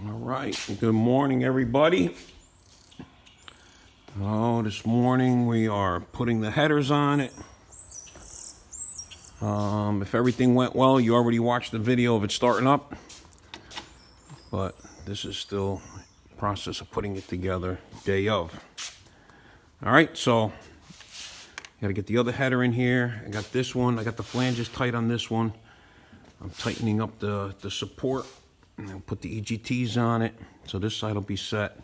All right, good morning, everybody. This morning we are putting the headers on it. If everything went well, you already watched the video of it starting up, but this is still the process of putting it together, day of. All right, so got to get the other header in here. I got this one. I got the flanges tight on this one. I'm tightening up the support, and I'll put the EGTs on it, so this side will be set.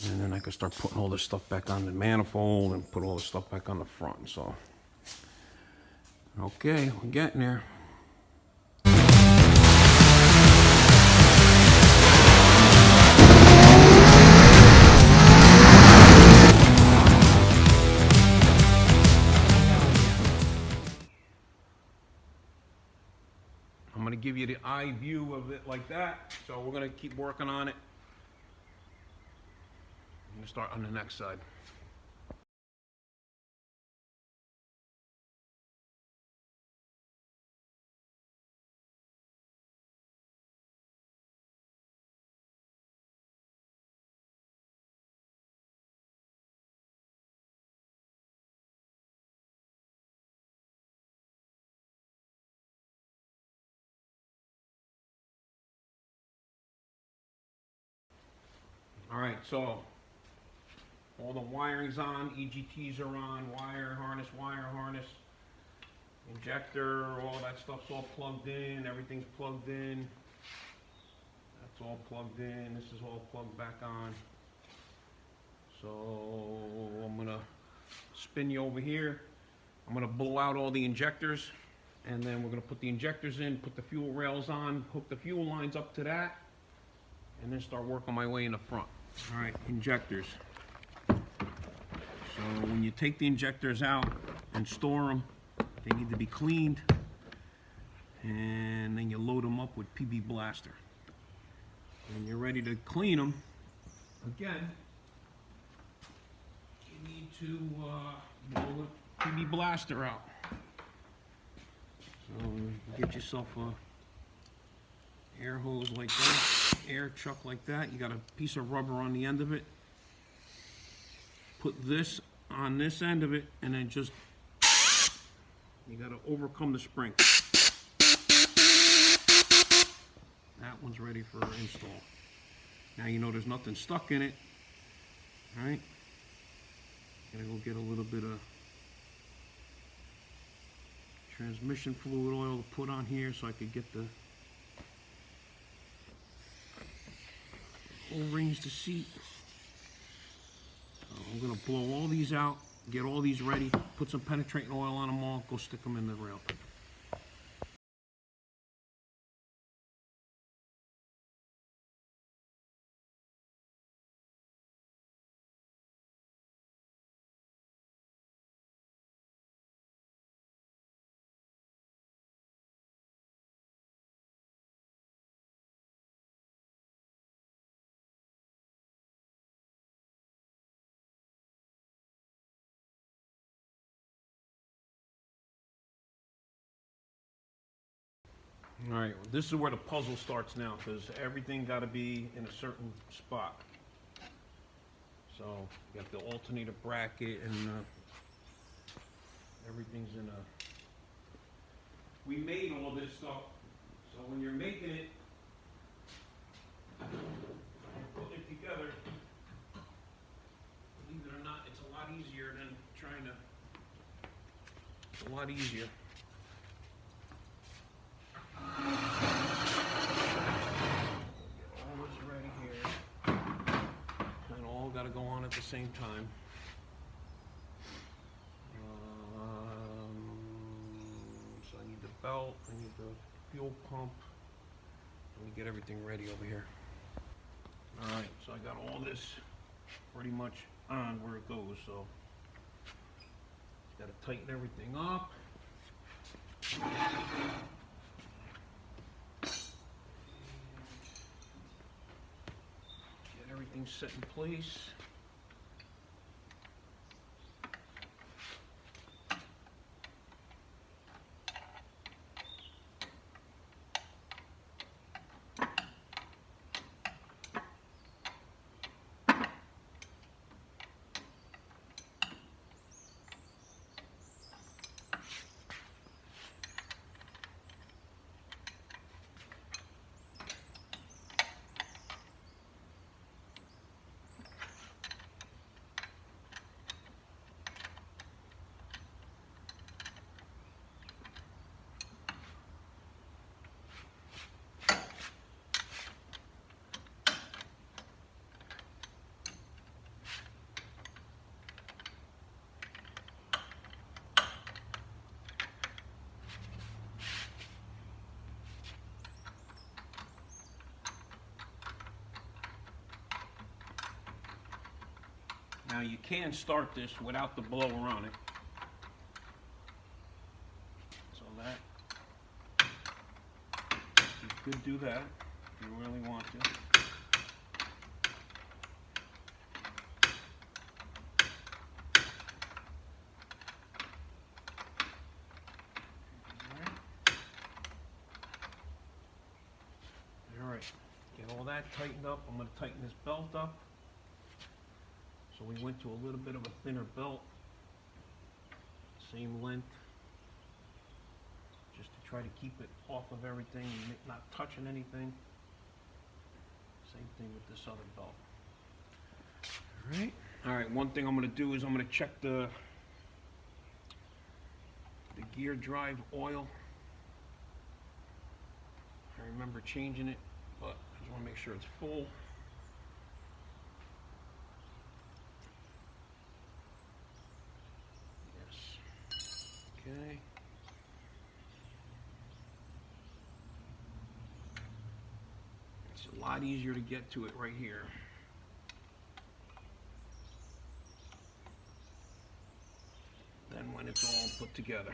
And then I can start putting all this stuff back on the manifold and put all the stuff back on the front. So, okay, we're getting there. I'm going to give you the eye view of it like that. So we're going to keep working on it. I'm going to start on the next side. All right, so all the wiring's on, EGTs are on, wire harness, injector, all that stuff's all plugged in, everything's plugged in. That's all plugged in, this is all plugged back on. So I'm gonna spin you over here. I'm gonna blow out all the injectors, and then we're gonna put the injectors in, put the fuel rails on, hook the fuel lines up to that, and then start working my way in the front. All right, injectors. So when you take the injectors out and store them, they need to be cleaned, and then you load them up with PB Blaster. When you're ready to clean them, again, you need to blow the PB Blaster out. So get yourself a air hose like that, air chuck like that. You got a piece of rubber on the end of it. Put this on this end of it, and then just, you got to overcome the spring. That one's ready for install. Now you know there's nothing stuck in it. All right. Gotta go get a little bit of transmission fluid oil to put on here so I could get the O-rings to seat. So I'm gonna blow all these out, get all these ready, put some penetrating oil on them all, go stick them in the rail. All right, well, this is where the puzzle starts now, because everything got to be in a certain spot. So you got the alternator bracket, and everything's in a. We made all this stuff, so when you're making it, putting it together, believe it or not, it's a lot easier than trying to. It's a lot easier. All this ready here, and all got to go on at the same time. So I need the belt, I need the fuel pump. Let me get everything ready over here. All right, so I got all this pretty much on where it goes. So got to tighten everything up. Get everything set in place. Now you can start this without the blower on it. So that, you could do that if you really want to. Alright, get all that tightened up. I'm going to tighten this belt up. So we went to a little bit of a thinner belt, same length, just to try to keep it off of everything and not touching anything. Same thing with this other belt. Alright, one thing I'm going to do is I'm going to check the gear drive oil. I remember changing it, but I just want to make sure it's full. Okay. It's a lot easier to get to it right here. Than when it's all put together.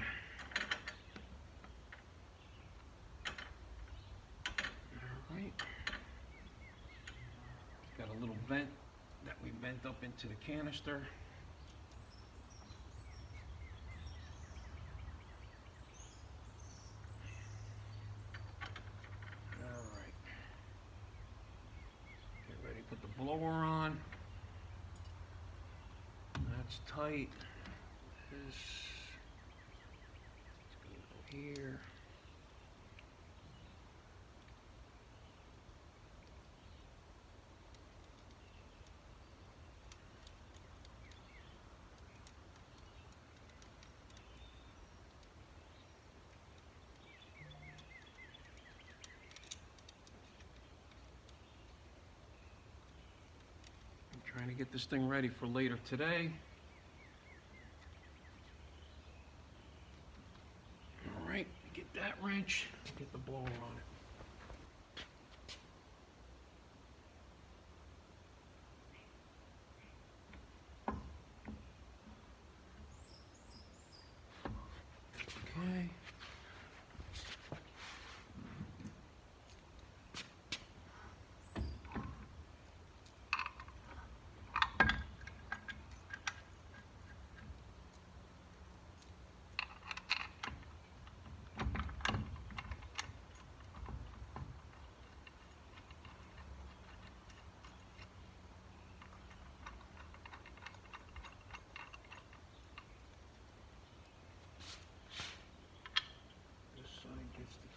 Alright. Got a little vent that we bent up into the canister. Put the blower on. That's tight. This is going to go here. Trying to get this thing ready for later today. All right, get that wrench, get the blower on it. Okay.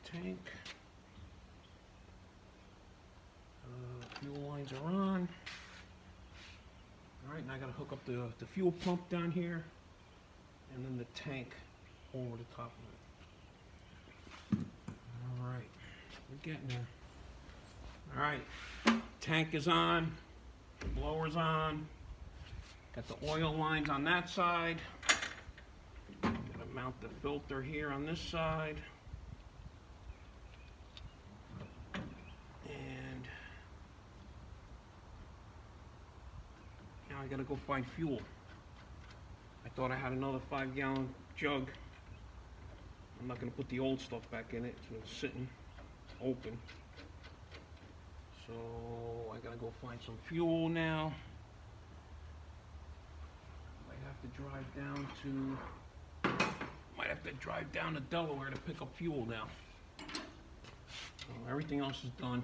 Tank. Fuel lines are on. All right, now I got to hook up the fuel pump down here, and then the tank over the top of it. All right, we're getting there. All right, tank is on, the blower's on. Got the oil lines on that side. Got to mount the filter here on this side. I gotta go find fuel. I thought I had another 5-gallon jug. I'm not gonna put the old stuff back in it. It's sitting open. So I gotta go find some fuel now. Might have to drive down to Delaware to pick up fuel now. So everything else is done.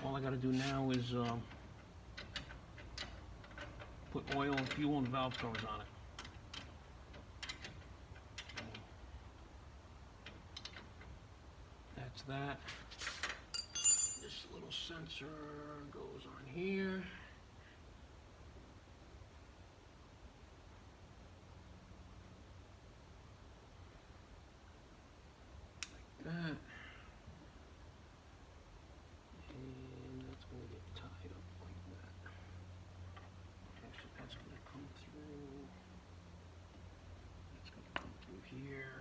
All I gotta do now is put oil and fuel and valve covers on it. That's that. This little sensor goes on here. Like that. And that's going to get tied up like that. Actually, that's going to come through. That's going to come through here.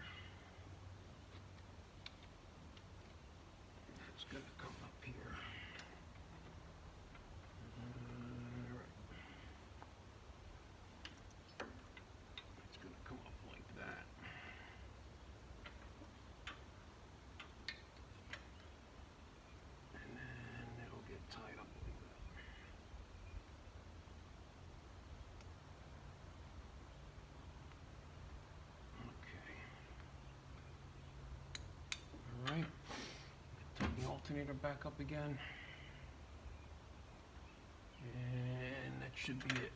It's going to come up here. Right. alternator back up again. And that should be it.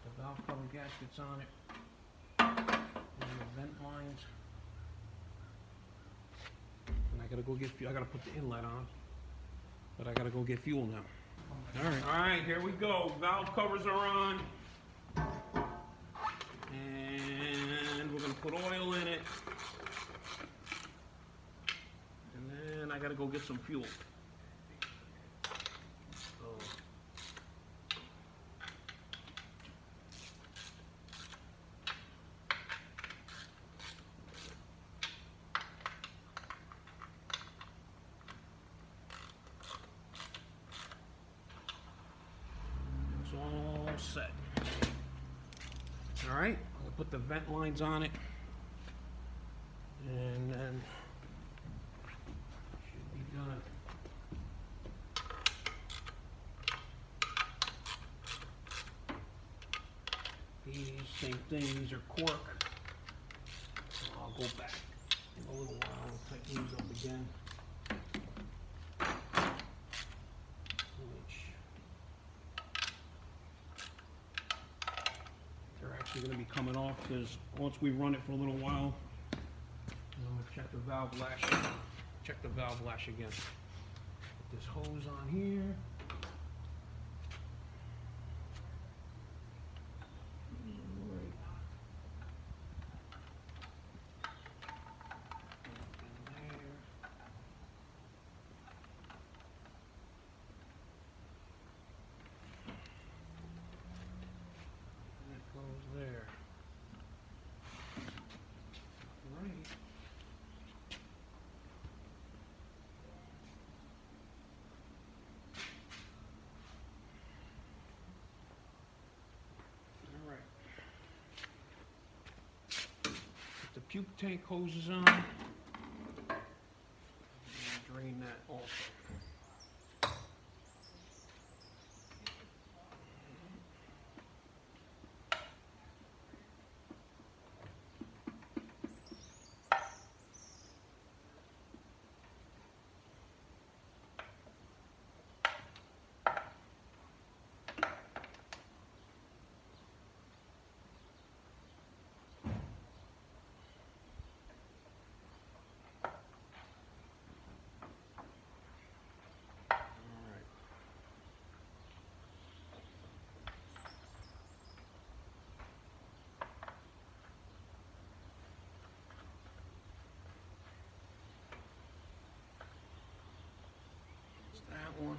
The valve cover gaskets on it. And the vent lines. And I gotta go get fuel. I gotta put the inlet on. But I gotta go get fuel now. Alright, here we go. Valve covers are on. And we're gonna put oil in it. And then I gotta go get some fuel. All set. All right, I'll put the vent lines on it, and then should be done. These same thing. These are cork. So I'll go back in a little while and tighten these up again. Going to be coming off because once we run it for a little while, I'm going to check the valve lash. Check the valve lash again. Put this hose on here. There. Right. All right. Put the puke tank hoses on. And drain that also. That one.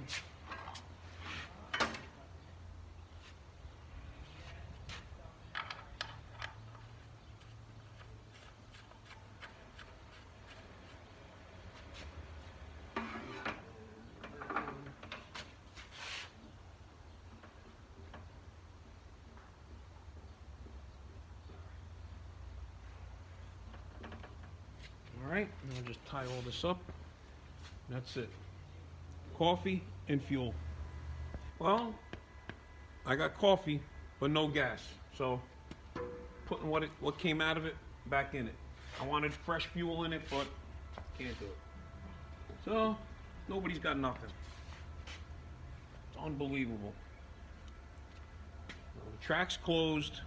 All right, and I'll just tie all this up. That's it. Coffee and fuel. Well, I got coffee, but no gas. So putting what came out of it back in it. I wanted fresh fuel in it, but can't do it. So nobody's got nothing. It's unbelievable. The track's closed.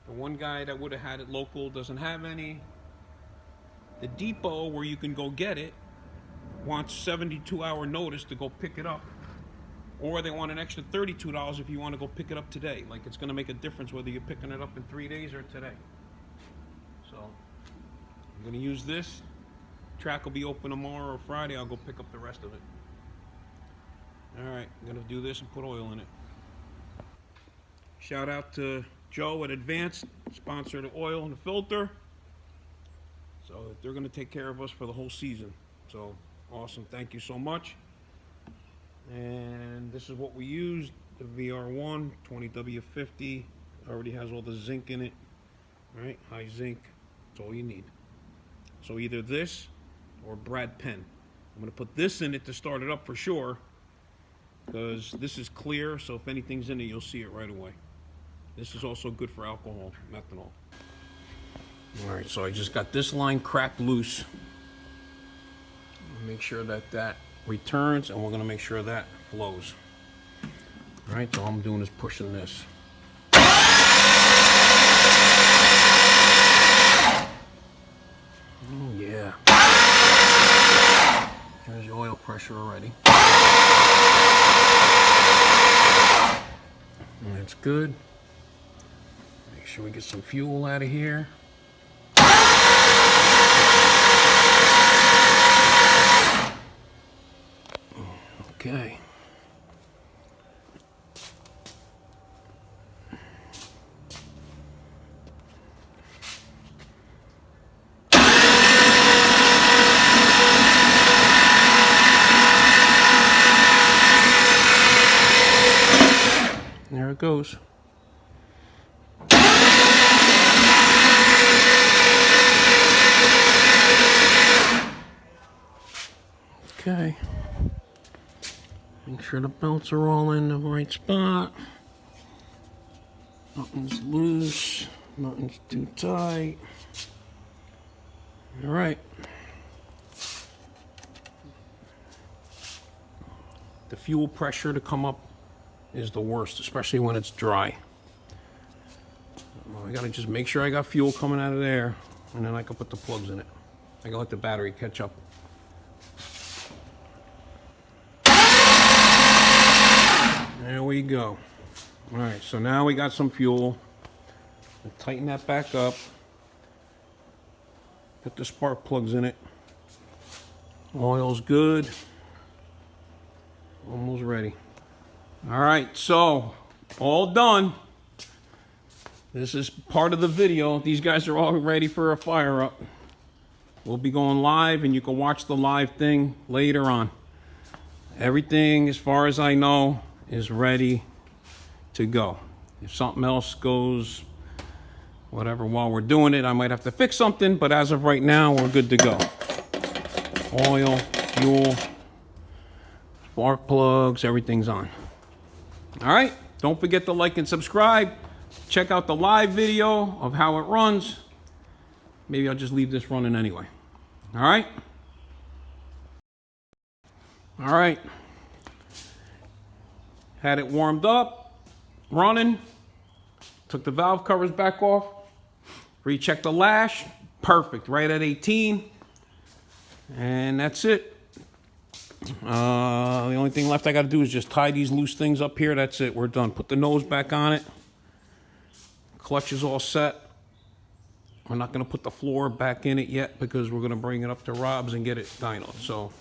The one guy that would have had it local doesn't have any. The depot where you can go get it wants 72-hour notice to go pick it up, or they want an extra $32 if you want to go pick it up today. Like, it's going to make a difference whether you're picking it up in 3 days or today. So I'm going to use this. Track will be open tomorrow or Friday. I'll go pick up the rest of it. All right, I'm going to do this and put oil in it. Shout out to Joe at Advanced, sponsor the oil and the filter. So they're going to take care of us for the whole season. So awesome, thank you so much. And this is what we used, the VR1 20W50. Already has all the zinc in it. All right, high zinc, that's all you need. So either this or Brad Penn. I'm gonna put this in it to start it up for sure, because this is clear, so if anything's in it, you'll see it right away. This is also good for alcohol, methanol. All right, so I just got this line cracked loose. Make sure that that returns, and we're going to make sure that flows. All right, so all I'm doing is pushing this. Oh yeah. There's your oil pressure already. And that's good. Make sure we get some fuel out of here. Okay. There it goes. Okay. Make sure the belts are all in the right spot. Nothing's loose. Nothing's too tight. All right. The fuel pressure to come up is the worst, especially when it's dry. I gotta just make sure I got fuel coming out of there, and then I can put the plugs in it. I can let the battery catch up. There we go. All right, so now we got some fuel. We'll tighten that back up. Put the spark plugs in it. Oil's good. Almost ready. All right, so all done. This is part of the video. These guys are all ready for a fire up. We'll be going live, and you can watch the live thing later on. Everything, as far as I know, is ready to go. If something else goes, whatever, while we're doing it, I might have to fix something, but as of right now, we're good to go. Oil, fuel, spark plugs, everything's on. All right, don't forget to like and subscribe. Check out the live video of how it runs. Maybe I'll just leave this running anyway. All right? All right. Had it warmed up, running. Took the valve covers back off. Rechecked the lash. Perfect, right at 18. And that's it. The only thing left I got to do is just tie these loose things up here. That's it. We're done. Put the nose back on it. Clutch is all set. We're not going to put the floor back in it yet because we're going to bring it up to Rob's and get it dynoed. So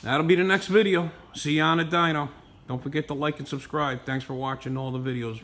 that'll be the next video. See you on the dyno. Don't forget to like and subscribe. Thanks for watching all the videos.